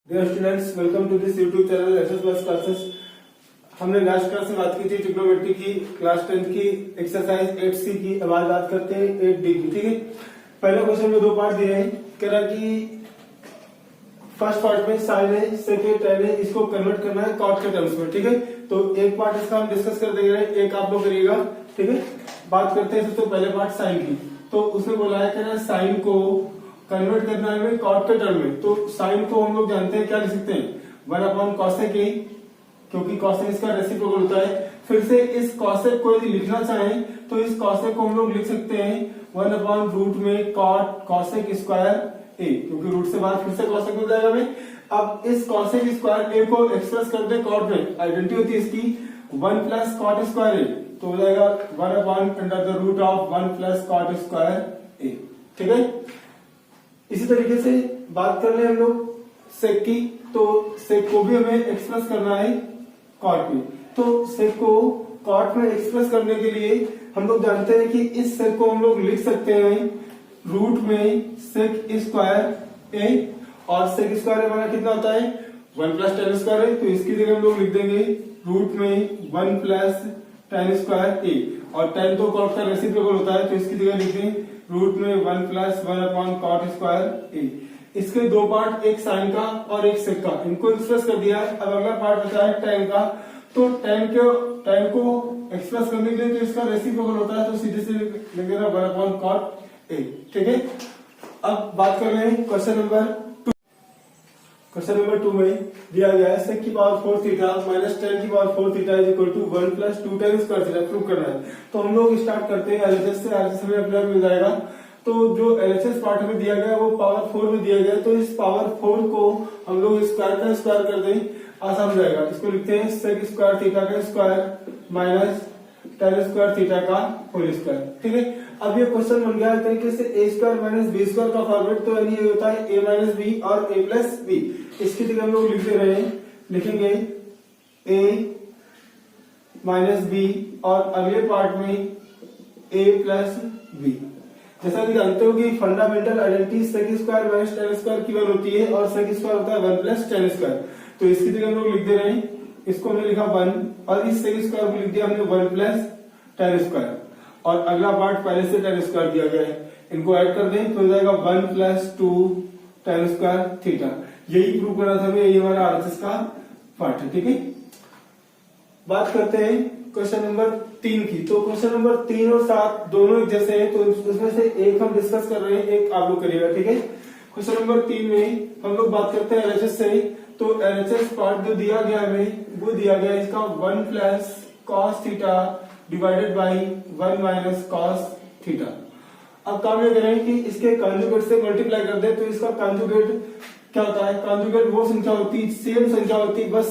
Dear students, welcome to this YouTube channel SS plus classes. हमने last class में बात की थी ट्रिग्नोमेट्री की क्लास 10 की एक्सरसाइज 8C की। अब आज बात करते हैं 8D की। ठीक है, पहले क्वेश्चन में दो पार्ट दिए हैं। कह रहा कि फर्स्ट पार्ट में साइन है, सेकेंड टेन है, इसको कन्वर्ट करना है कॉट के टर्म्स में। ठीक है, तो एक पार्ट इसका हम डिस्कस कर देंगे, एक आप लोग करिएगा। ठीक है, बात करते हैं सबसे पहले पार्ट साइन की। तो उसने बोला है कि साइन को कन्वर्ट करना है कॉट के टर्म में। तो साइन को हम लोग जानते हैं, क्या लिख सकते हैं, 1 कॉसेक ए, क्योंकि कॉसेक इसका रेसिप्रोकल होता है। फिर से इस कॉसेक को यदि लिखना चाहें तो इस कॉसेक को हम लोग लिख सकते हैं 1/रूट में कॉट कॉसेक स्क्वायर ए, क्योंकि रूट से बाहर फिर से कॉसेक मिल जाएगा हमें। अब इस कॉसेक स्क्वायर ए को एक्सप्रेस कर दे कॉट में, आइडेंटिटी होती है इसकी 1 प्लस कॉट स्क्वायर ए, तो हो जाएगा 1/√1 प्लस कॉट स्क्वायर ए। ठीक है, इसी तरीके से बात कर ले हम लोग सेक की। तो सेक को भी हमें एक्सप्रेस करना है कॉट में। तो सेक को कॉट में एक्सप्रेस करने के लिए हम लोग जानते हैं कि इस सेक को हम लोग लिख सकते हैं रूट में सेक स्क्वायर ए, और सेक स्क्वायर हमारा कितना होता है 1 प्लस टेन स्क्वायर है, तो इसकी जगह हम लोग लिख देंगे रूट में 1 प्लस टेन स्क्वायर ए, और टेन तो कॉट का रेसिप्रोकल होता है, तो इसकी जगह लिख दें रूट में 1 प्लस 1/कॉट स्क्वायर ए। इसके दो पार्ट, एक साइन का और एक सेक का, इनको एक्सप्रेस कर दिया है। अब अगला पार्ट बचा है टेन का। तो टेन को एक्सप्रेस करने के लिए तो इसका रेसिप्रोकल होता है, तो सीधे से लिख देना 1/कॉट ए। ठीक है, अब बात कर रहे हैं क्वेश्चन नंबर 2। क्वेश्चन नंबर 2 में दिया गया है सेक की पावर 4 थीटा माइनस टेन की power 4 theta is equal to 1 plus 2 tan square theta prove करना है। तो हम लोग स्टार्ट करते हैं एलएचएस से। एलएचएस हमें अपने आप मिल जाएगा। तो जो एलएचएस पार्ट में दिया गया है वो पावर 4 में दिया गया है, तो इस पावर 4 को हम लोग स्क्वायर का स्क्वायर कर दें, आसान हो जाएगा। इसको लिखते हैं सेक स्क्वायर थीटा का square minus tan square theta का होल स्क्वायर। ठीक है, अब ये क्वेश्चन बन गया है तरीके से ए स्क्वायर माइनस बी स्क्वायर का फॉर्मेट। तो यानी ये होता है ए माइनस बी और ए प्लस बी। इसकी जगह हम लोग लिख दे रहे हैं, लिखेंगे ए माइनस बी और अगले पार्ट में ए प्लस बी। जैसा कि जानते हो कि fundamental identity sec square minus tan square की 1 होती है और सेक स्क्वायर होता है 1 प्लस टेन स्क्वायर। तो इसकी जगह हम लोग लिख दे रहे हैं, इसको हमने लिखा 1 और इस सेक स्क्वायर को लिख दिया हमने 1 प्लस टेन स्क्वायर, और अगला पार्ट पहले से टेन स्क्वायर दिया गया है, इनको ऐड कर दें तो हो जाएगा 1 प्लस 2 टेन स्क्वायर थीटा। यही प्रूव करना था हमें, यही हमारा आरएचएस का पार्ट है। ठीक है, बात करते हैं क्वेश्चन नंबर 3 की। तो क्वेश्चन नंबर 3 और 7 दोनों एक जैसे हैं, तो उसमें से एक हम डिस्कस कर रहे हैं, एक आप लोग करिएगा। ठीक है, क्वेश्चन नंबर 3 में हम लोग बात करते हैं एलएचएस से। तो एलएचएस पार्ट जो दिया गया हमें वो दिया गया इसका 1 plus cos theta divided by 1 minus cos theta. अब काम ये करें कि इसके कॉन्जुगेट से मल्टीप्लाई कर दे। तो इसका कॉन्जुगेट क्या होता है, कॉन्जुगेट वो संख्या होती है, सेम संख्या होती है, बस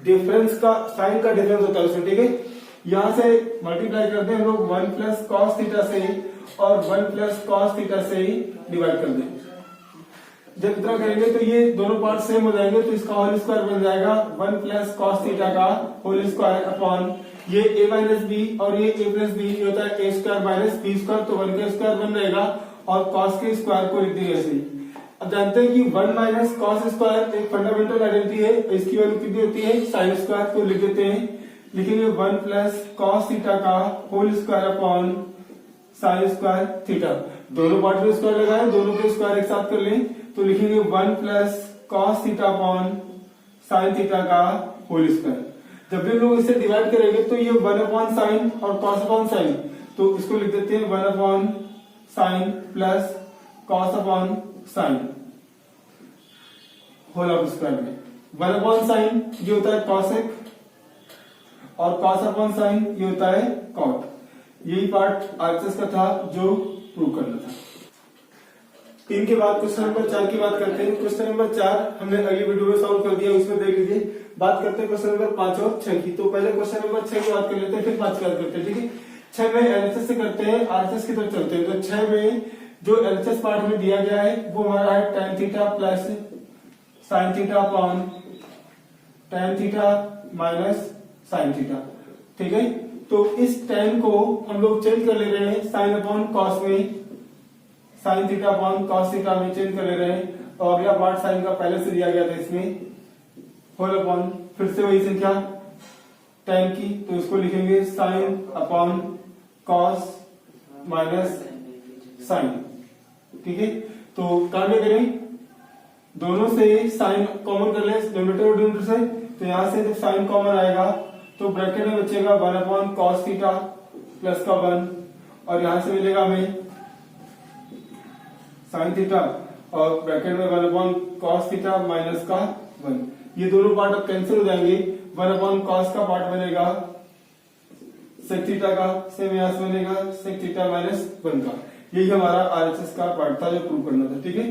डिफरेंस का साइन का डिफरेंस होता है उसमें। ठीक है, यहां से मल्टीप्लाई करते हैं हम लोग 1 प्लस कॉस थीटा से और 1 प्लस कॉस थीटा से डिवाइड कर दें। जब इतना करेंगे तो ये दोनों पार्ट सेम हो जाएंगे, तो इसका होल स्क्वायर बन जाएगा 1 प्लस कॉस थीटा का होल स्क्वायर अपॉन ये ए माइनस बी और ये ए प्लस बी होता है A square minus B square, तो 1 का स्क्वायर बन जाएगा और कॉस के स्क्वायर को लिख देंगे ऐसे ही। अब जानते हैं कि 1 माइनस कॉस स्क्वायर एक फंडामेंटल आइडेंटिटी है, इसकी वैल्यू कितनी होती है साइन स्क्वायर, को लिख देते हैं, लिखेंगे 1 प्लस कॉस थीटा का whole square upon sine square theta. दोनों पार्ट में स्क्वायर लगाए, दोनों के स्क्वायर एक साथ कर लें, तो लिखेंगे 1 plus cos theta upon sine theta का होल स्क्वायर। जब भी लोग इसे डिवाइड करेंगे तो ये 1 अपॉन साइन और कॉस अपॉन साइन, तो इसको लिख देते हैं 1 upon sine plus cos upon sine whole of square में 1 अपॉन साइन ये होता है कॉसेक और कॉस अपॉन साइन ये होता है कॉट। यही पार्ट आरएचएस का था जो प्रूव करना था। 3 के बाद क्वेश्चन नंबर 4 की बात करते हैं। क्वेश्चन नंबर 4 हमने अगली वीडियो में सॉल्व कर दिया, उसमें देख लीजिए। बात करते हैं क्वेश्चन नंबर 5 और 6 की। तो पहले क्वेश्चन नंबर 6 की बात कर लेते हैं, फिर 5 की बात करते हैं। ठीक है, 6 में एलएचएस से करते हैं, आरएचएस की तरफ चलते हैं। तो 6 में जो एलएचएस पार्ट में दिया गया है वो हमारा है tan theta plus sine theta upon tan theta minus sine theta. ठीक है, तो इस tan को हम लोग चेंज कर ले रहे हैं साइन अपॉन कॉस में, sine theta upon cos theta में चेंज कर ले रहे हैं, और अगला पार्ट साइन का पहले से दिया गया था इसमें, होल अपॉन फिर से वही संख्या tan की, तो इसको लिखेंगे sine upon cos minus sine. ठीक है, तो काम क्या करें, दोनों से साइन कॉमन कर ले डिनोमिनेटर और डिनोमिनेटर से, तो यहां से जब साइन कॉमन आएगा तो ब्रैकेट में बचेगा 1 अपॉन कॉस थीटा प्लस का 1, और यहां से मिलेगा हमें साइन थीटा और ब्रैकेट में 1 अपॉन कॉस थीटा माइनस का 1। ये दोनों पार्ट अब कैंसिल हो जाएंगे, 1 अपॉन कॉस का पार्ट बनेगा सेक थीटा का, सेम यहां से बनेगा सेक थीटा माइनस 1 का। यही हमारा आरएचएस का पार्ट था जो प्रूव करना था। ठीक है,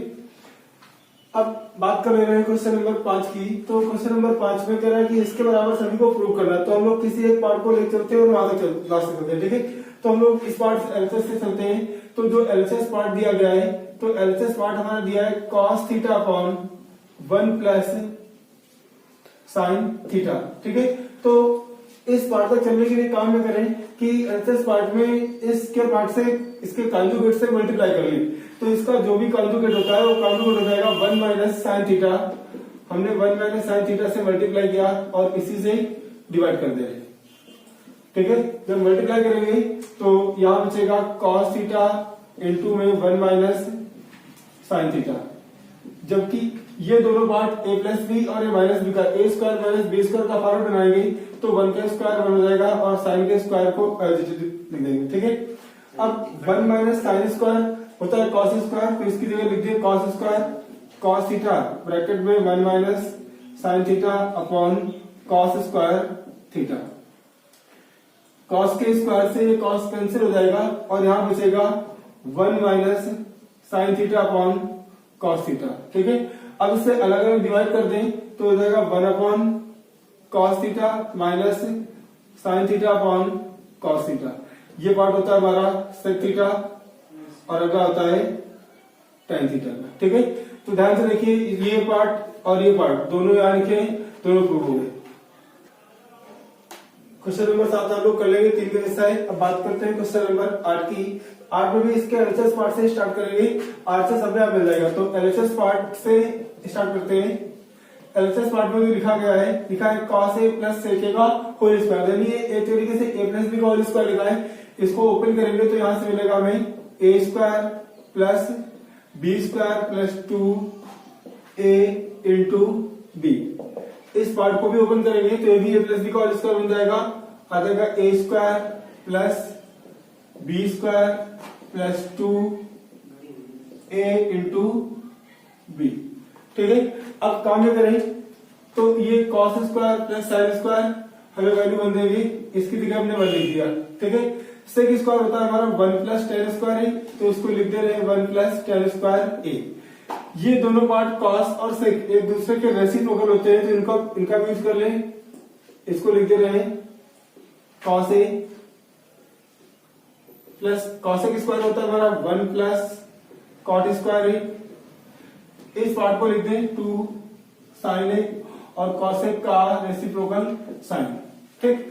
अब बात कर रहे हैं क्वेश्चन नंबर 5 की। तो क्वेश्चन नंबर 5 में कह रहा है कि इसके बराबर सभी को प्रूव करना है, तो हम लोग किसी एक पार्ट को ले चलते हैं और वहां तक ला सकते हैं। ठीक है, तो हम लोग इस पार्ट एलएचएस से चलते हैं। तो जो एलएचएस पार्ट दिया गया है, तो एलएचएस पार्ट हमारा दिया है cos theta upon 1 plus sine theta. ठीक है, तो इस पार्ट तक चलने के लिए काम में करें कि एलएचएस पार्ट में इसके पार्ट से इसके कॉन्जुगेट से मल्टीप्लाई कर ली, तो इसका जो भी कॉन्जुगेट होता है वो कॉन्जुगेट हो जाएगा 1 माइनस साइन थीटा। हमने 1 माइनस साइन थीटा से मल्टीप्लाई किया और इसी से डिवाइड कर दे रहे। ठीक है, जब मल्टीप्लाई करेंगे तो यहां बचेगा कॉस थीटा इंटू में 1 माइनस साइन थीटा, जबकि ये दोनों पार्ट a प्लस बी और a माइनस बी का a square minus B square का फॉर्मूला बनाएंगे, तो 1 का स्क्वायर 1 हो जाएगा और साइन के स्क्वायर को लिख देंगे। ठीक है, अब 1 माइनस साइन स्क्वायर होता है कॉस स्क्वायर, तो इसकी जगह लिख दिए cos square cos theta bracket में 1 minus sine theta upon cos square theta. Cos के स्क्वायर से ये कॉस कैंसिल हो जाएगा और यहां बचेगा 1 minus sine theta upon cos theta. ठीक है, अब इसे अलग अलग डिवाइड कर दें तो हो जाएगा 1 upon cos theta minus sine theta upon cos theta. ये पार्ट होता है हमारा सेक थीटा और अगला होता है टेन थीटा का। ठीक है, तो ध्यान से देखिए ये पार्ट और ये पार्ट दोनों यहां लिखे, दोनों प्रूव हो गए। क्वेश्चन नंबर 7 आप लोग कर लेंगे, 3 का हिस्सा है। अब बात करते हैं क्वेश्चन नंबर 8 की। 8 में भी इसके एलएचएस पार्ट से स्टार्ट करेंगे, आरएचएस अपने आप मिल जाएगा। तो एलएचएस पार्ट से स्टार्ट करते हैं। एलएचएस पार्ट में भी लिखा गया है, लिखा है कॉस ए प्लस सेक ए का होल स्क्वायर, यानी एक तरीके से ए प्लस बी का होल स्क्वायर लिखा है। इसको ओपन करेंगे तो यहां से मिलेगा हमें A square plus B square plus 2a into B. इस पार्ट को भी ओपन करेंगे तो ये भी ए प्लस बी का होल स्क्वायर बन जाएगा, आ जाएगा A square plus B square plus 2a into B. ठीक है, अब काम में करें तो ये cos square plus sine square हमें वैल्यू बन देगी, इसकी जगह हमने 1 लिख दिया। ठीक है, सेक स्क्वायर होता है हमारा 1 प्लस टेन स्क्वायर ए, तो इसको लिख दे रहे हैं 1 प्लस टेन स्क्वायर ए। ये दोनों पार्ट कॉस और सेक एक दूसरे के रेसिप्रोकल होते हैं, तो इनका यूज कर लें। इसको लिख दे रहे हैं cos A plus cosec square होता है हमारा 1 प्लस कॉट स्क्वायर ए। इस पार्ट को लिख दें 2 साइन ए और कॉसेक का रेसिप्रोकल साइन। ठीक,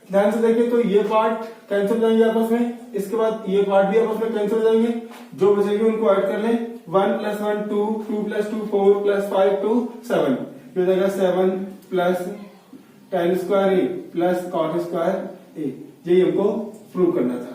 ध्यान से देखिए तो ये पार्ट कैंसिल हो जाएंगे आपस में, इसके बाद ये पार्ट भी आपस में कैंसिल हो जाएंगे, जो बचेंगे उनको ऐड कर लें। 1 प्लस 1 2, 2 प्लस 2 4 प्लस 5 2 7, ये हो जाएगा 7 प्लस टेन स्क्वायर ए प्लस कॉट स्क्वायर ए। यही हमको प्रूव करना था।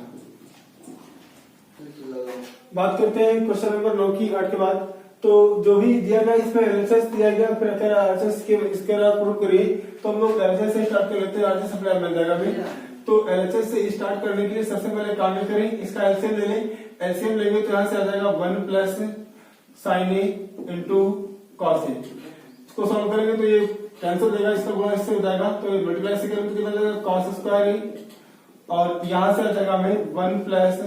बात करते हैं क्वेश्चन नंबर 9 की 8 के बाद। तो जो भी दिया गया इसमें एलएचएस दिया गया, फिर अगर एलएचएस के इसके प्रूव करिए तो हम लोग एलएचएस से स्टार्ट कर लेते हैं, एलएचएस अपने आप मिल जाएगा हमें। तो एलएचएस से स्टार्ट करने के लिए सबसे पहले काम ये करें, इसका एलसीएम ले लें। एलसीएम लेंगे तो यहां से आ जाएगा 1 plus sign A into cos A. इसको सॉल्व करेंगे तो ये कैंसिल देगा, इसका गुणा इससे हो जाएगा, तो ये मल्टीप्लाई से करेंगे तो कितना जाएगा कॉस स्क्वायर ए, और यहां से आ जाएगा हमें 1 प्लस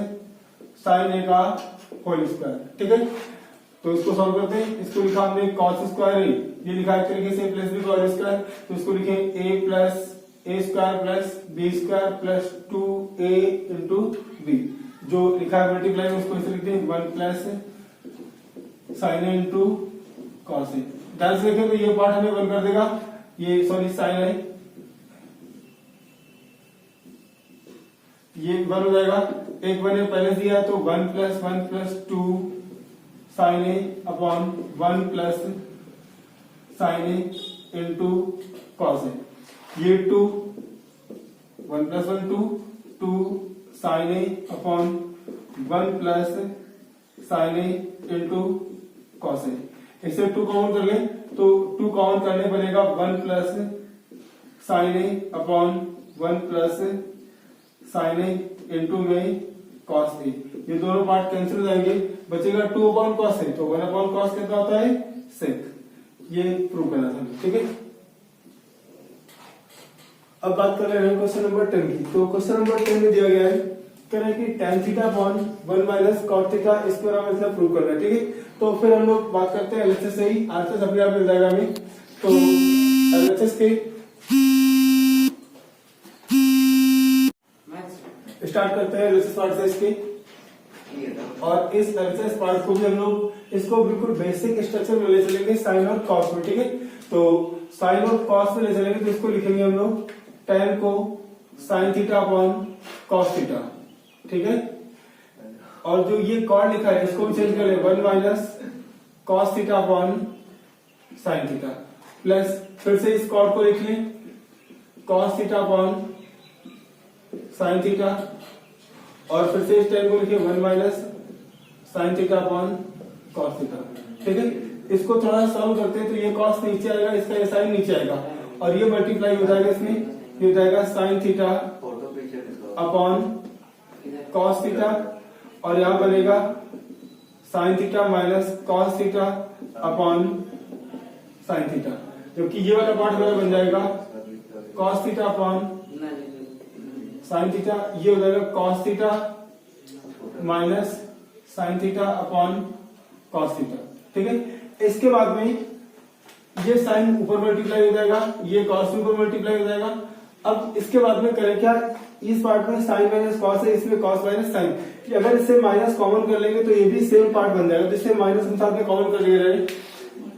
साइन ए का होल स्क्वायर। ठीक है, तो इसको सॉल्व करते हैं। इसको लिखा हमने कॉस स्क्वायर ए, ये लिखा एक तरीके से प्लस बी का होल स्क्वायर, तो इसको लिखे A plus A square plus B square plus 2a into B. जो लिखा है मल्टीप्लाई में उसको इसे लिखते हैं 1 plus sign A into cos A. ध्यान से देखें तो ये पार्ट हमें 1 कर देगा, ये सॉरी साइन है, ये 1 हो जाएगा। एक 1 ने पहले दिया तो 1 plus 2 sign A upon 1 plus sign A into cos A, ये 2 1 plus 1 2 sign A upon 1 plus sign A into cos A, इसे 2 काउंट कर ले तो 2 काउंट करने पड़ेगा 1 प्लस साइन ए अपॉन 1 प्लस साइन ए इंटू में कॉस ए, ये दोनों पार्ट कैंसिल हो जाएंगे, बचेगा 2 अपॉन कॉस ए, तो 1 अपॉन कॉस कितना होता है सेक, ये प्रूव करना था। ठीक है, अब बात कर रहे हैं क्वेश्चन नंबर 10 की। तो क्वेश्चन नंबर 10 में दिया गया है कह रहे हैं कि tan theta upon 1 minus cot theta, इसको हमें मतलब प्रूव करना है। ठीक है, तो फिर हम लोग बात करते हैं एलएचएस से ही, आंसर अपने आप मिल जाएगा हमें। तो एलएचएस के स्टार्ट करते हैं एलएचएस पार्ट से इसके, और इस एलएचएस पार्ट को भी हम लोग इसको बिल्कुल बेसिक स्ट्रक्चर में ले चलेंगे साइन और कॉस में। ठीक है, तो साइन और कॉस में ले चलेंगे तो इसको लिखेंगे हम लोग tan को sine theta upon cos theta. ठीक है, और जो ये कॉट लिखा है इसको भी चेंज कर ले 1 minus cos theta upon sine theta, plus फिर से इस कॉट को लिख लें cos theta upon sine theta, और फिर से इस tan को लिखे 1 minus sine theta upon cos theta. ठीक है, इसको थोड़ा सॉल्व करते हैं तो ये कॉस नीचे आएगा, इसका ये साइन नीचे आएगा, और ये मल्टीप्लाई हो जाएगा, इसमें ये हो जाएगा sine theta upon cos theta, और यहां बनेगा sign theta minus cos theta upon sine theta, जबकि ये वाला पार्ट मेरा बन जाएगा cos theta upon sine theta, ये हो जाएगा cos theta minus sine theta upon cos theta. ठीक है, इसके बाद में ये साइन ऊपर मल्टीप्लाई हो जाएगा, ये कॉस ऊपर मल्टीप्लाई हो जाएगा। अब इसके बाद में करें क्या, इस पार्ट में साइन माइनस कॉस है, इसमें कॉस माइनस साइन, कि अगर इससे माइनस कॉमन कर लेंगे तो ये भी सेम पार्ट बन जाएगा, जिससे माइनस के साथ में कॉमन कर ले रहे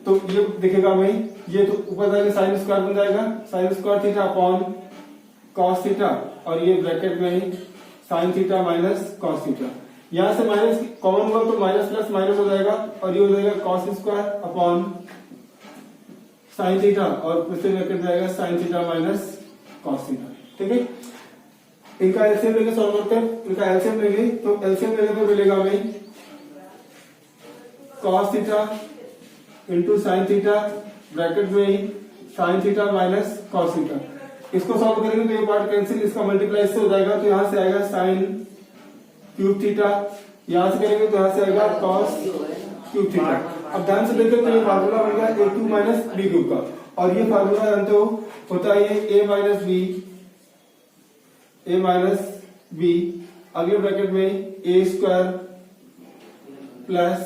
तो ये दिखेगा हमें, ये तो ऊपर जाएगा साइन स्क्वायर बन जाएगा, sign square theta upon cos theta, और ये ब्रैकेट में sine theta minus cos theta, यहां से माइनस कॉमन हुआ तो माइनस प्लस माइनस हो जाएगा, और ये हो जाएगा cos square upon sine theta, और फिर से ब्रैकेट जाएगा sign theta minus cos theta. ठीक है, इनका एलसीएम लेके सॉल्व करते हैं, इनका एलसीएम लेंगे तो एलसीएम लेने पर मिलेगा हमें cos theta into sine theta, bracket में sine theta minus cos theta, इसको सॉल्व करेंगे तो ये पार्ट कैंसिल, इसका मल्टीप्लाई इससे हो जाएगा, तो यहां से आएगा साइन क्यूब थीटा, यहां से करेंगे तो यहां से आएगा कॉस क्यूब थीटा। अब ध्यान से देखें तो ये फार्मूला बन गया A cube minus B cube का, और ये फार्मूला जानते हो होता है ए माइनस बी, अगले ब्रैकेट में A square plus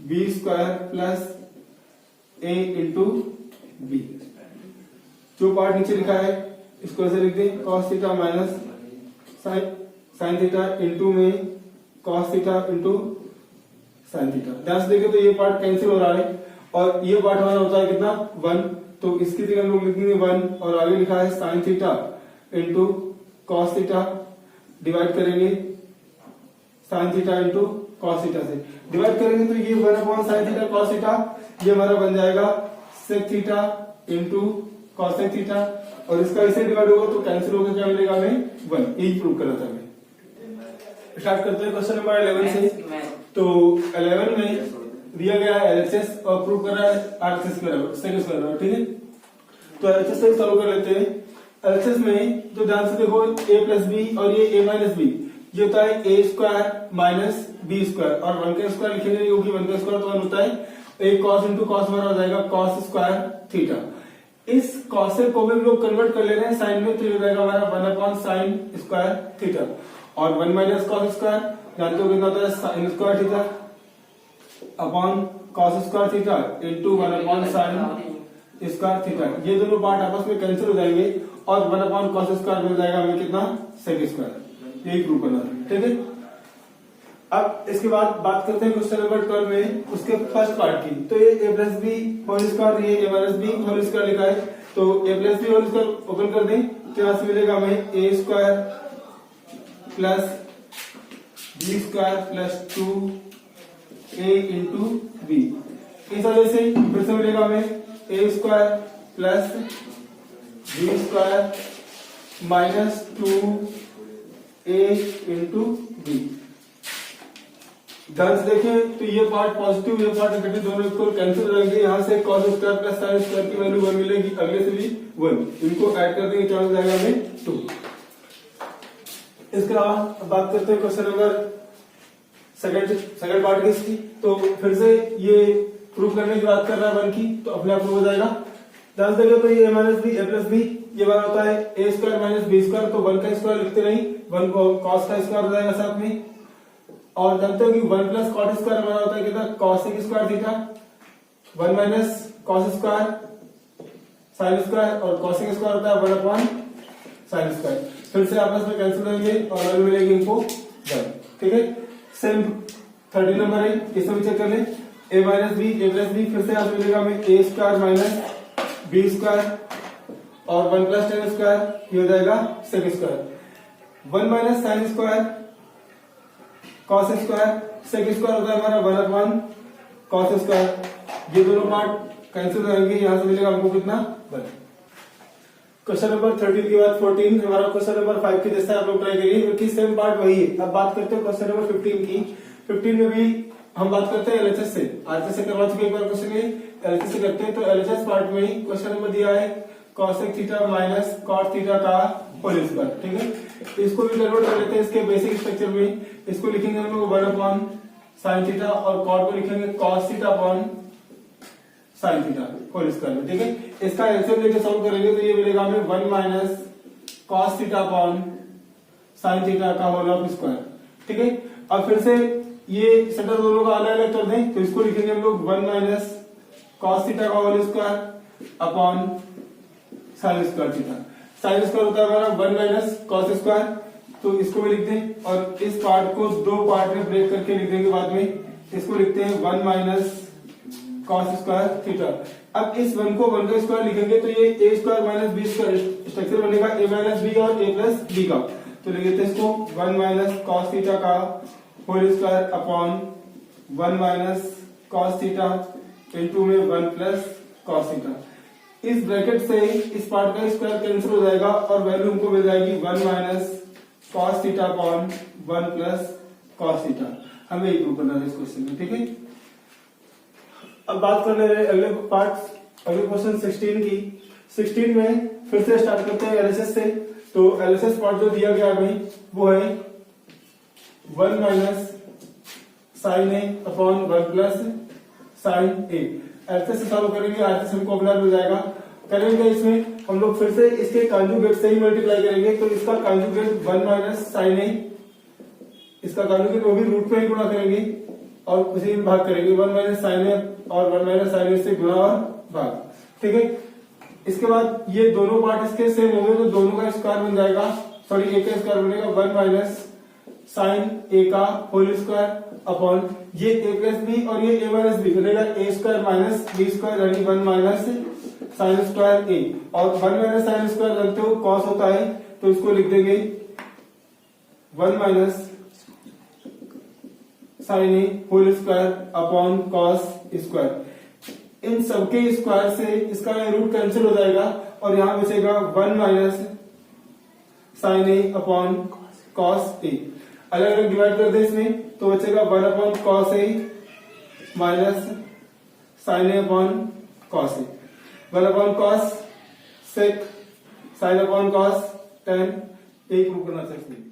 B square plus A into B, जो पार्ट नीचे लिखा है इसको ऐसे लिख दें cos theta minus sine theta into में cos theta into sine theta. ध्यान से देखें तो ये पार्ट कैंसिल हो रहा है, और ये पार्ट हमारा होता है कितना 1, तो इसकी जगह हम लोग लिखेंगे 1, और आगे लिखा है sine theta into cos theta, divide करेंगे sine theta into cos theta से, डिवाइड करेंगे तो ये 1 upon sine theta cos theta, ये हमारा बन जाएगा sec theta into cosec theta, और इसका इसे डिवाइड होगा तो कैंसिल होगा, क्या मिलेगा हमें 1, यही प्रूव करना था हमें। स्टार्ट करते हैं क्वेश्चन नंबर 11 से। तो 11 में दिया गया है एलएचएस और प्रूव कर रहा है आरएचएस के बराबर, सेक स्क्वायर बराबर। ठीक है, तो एलएचएस से सॉल्व कर लेते हैं। एलएचएस में तो ध्यान से देखो a प्लस बी और ये a माइनस बी, ये होता है A square minus B square, और 1 का स्क्वायर लिखेंगे क्योंकि 1 का स्क्वायर तो 1 होता है, एक कॉस इंटू कॉस हमारा हो जाएगा कॉस स्क्वायर थीटा। इस कॉसेक को भी हम लोग कन्वर्ट कर ले रहे हैं साइन में, तो ये हो जाएगा हमारा 1 अपॉन साइन स्क्वायर थीटा, और 1 माइनस कॉस स्क्वायर जानते हो कितना होता है sign square theta upon cos square theta into 1 upon sine square theta, ये दोनों पार्ट आपस में कैंसिल हो जाएंगे, और 1 अपॉन कॉस स्क्वायर मिल जाएगा हमें कितना सेक स्क्वायर, यही प्रूव करना है। ठीक है, अब इसके बाद बात करते हैं क्वेश्चन नंबर 12 में उसके फर्स्ट पार्ट की। तो ये a plus B whole square, ये a minus B whole square लिखा है, तो a plus B whole square open कर दें तो यहां से मिलेगा हमें a square plus B square plus A into B. इस वजह से फिर से मिलेगा हमें A square plus B square minus 2a into B. ध्यान से देखें तो ये पार्ट पॉजिटिव, ये पार्ट नेगेटिव, दोनों इक्वल कैंसिल रहेंगे। यहाँ से cos square plus sin square की वैल्यू 1 मिलेगी, अगले से भी 1। इनको ऐड कर देंगे, क्या हो जाएगा हमें 2। इसके अलावा बात करते हैं क्वेश्चन नंबर सेकंड पार्ट की इसकी। तो फिर से ये प्रूव करने की बात कर रहा है 1 की, तो अपने आप प्रूव हो जाएगा। ध्यान से देखो तो ये a minus B A plus B, ये बार होता है A square minus B square, तो 1 का स्क्वायर लिखते नहीं, 1 को cos का स्क्वायर हो जाएगा साथ में। और जानते हो कि 1 प्लस कॉट स्क्वायर हमारा होता है कितना, cos square theta, 1 minus cos square sin square, और cos स्क्वायर होता है 1 अपॉन sin स्क्वायर। फिर से आपस में कैंसिल होंगे और वैल्यू मिलेगी इनको 1। ठीक है, सेम 30 नंबर है, इसमें भी चेक कर ले। a minus B A plus B, फिर से यहाँ मिलेगा हमें A square minus B square और 1 प्लस tan स्क्वायर, ये हो जाएगा sec square. 1 minus sin square cos square, sec square होता है हमारा 1 अपॉन cos स्क्वायर। ये दोनों पार्ट कैंसिल हो जाएंगे, यहाँ से मिलेगा हमको कितना 1। क्वेश्चन नंबर 13 के बाद 14 हमारा क्वेश्चन नंबर 5 के जैसा आप लोग ट्राई करिए, क्योंकि सेम पार्ट वही है। अब बात करते हैं क्वेश्चन नंबर 15 की। 15 में भी हम बात करते हैं एलएचएस से, आरएचएस से करवा चुके एक बार क्वेश्चन में, एलएचएस से करते हैं। तो एलएचएस पार्ट में ही क्वेश्चन नंबर दिया है cosec theta minus cot theta का होल स्क्वायर। ठीक है, इसको भी कन्वर्ट कर लेते हैं इसके बेसिक स्ट्रक्चर में। इसको लिखेंगे हम लोग 1 अपॉन साइन थीटा और cot को लिखेंगे cos theta upon sine theta whole square में। ठीक है, इसका एलसीएम लेके सॉल्व करेंगे तो ये मिलेगा हमें 1 minus cos theta upon sine theta का होल ऑफ स्क्वायर। ठीक है, अब फिर से ये सेंटर दोनों का अलग अलग कर दें, तो इसको लिखेंगे हम लोग 1 माइनस cos थीटा का whole square upon sine square theta. Sine square होता है हमारा 1 माइनस cos स्क्वायर, तो इसको भी लिख दें और इस पार्ट को दो पार्ट में ब्रेक करके लिख देंगे बाद में। इसको लिखते हैं 1 माइनस cos स्क्वायर थीटा। अब इस 1 को 1 का स्क्वायर लिखेंगे तो ये a square minus B square structure बनेगा a माइनस बी और a प्लस बी का। तो लिख देते हैं इसको 1 माइनस cos थीटा का whole square upon 1 minus cos theta into में 1 प्लस cos थीटा। इस ब्रैकेट से इस पार्ट का स्क्वायर कैंसिल हो जाएगा और वैल्यू हमको मिल जाएगी 1 minus cos theta upon 1 plus cos theta. हमें ये प्रूव करना है इस क्वेश्चन में। ठीक है, अब बात कर ले रहे अगले पार्ट, अगले क्वेश्चन 16 की। 16 में फिर से स्टार्ट करते हैं एलएचएस से। तो एलएचएस पार्ट जो दिया गया है वो है 1 माइनस साइन ए अपॉन 1 प्लस साइन ए। एलएचएस से सॉल्व करेंगे, आरएचएस हमको अपना मिल जाएगा। करेंगे इसमें हम लोग फिर से इसके कॉन्जुगेट से ही मल्टीप्लाई करेंगे, तो इसका कॉन्जुगेट 1 माइनस साइन ए, इसका कॉन्जुगेट वो भी रूट पे ही गुणा करेंगे और उसी में भाग करेंगे। 1 माइनस साइन ए और 1 माइनस साइन ए से गुणा और भाग। ठीक है, इसके बाद ये दोनों पार्ट इसके सेम होंगे तो दोनों का स्क्वायर बन जाएगा, सॉरी एक का स्क्वायर बनेगा 1 माइनस साइन ए का होल स्क्वायर अपॉन ये a प्लस बी और ये a माइनस बी बनेगा a square minus B square यानी 1 माइनस साइन स्क्वायर ए। और 1 माइनस साइन स्क्वायर जानते हो cos होता है, तो इसको लिख देंगे 1 minus sine A whole square upon cos square. इन सबके स्क्वायर से इसका रूट कैंसिल हो जाएगा और यहां बचेगा 1 माइनस साइन ए अपॉन cos ए। अलग अलग डिवाइड कर दे इसमें तो बचेगा 1 अपॉन cos ए माइनस साइन ए अपॉन cos ए। 1 upon cos sec sine upon cos tan। एक प्रूव करना चाहिए।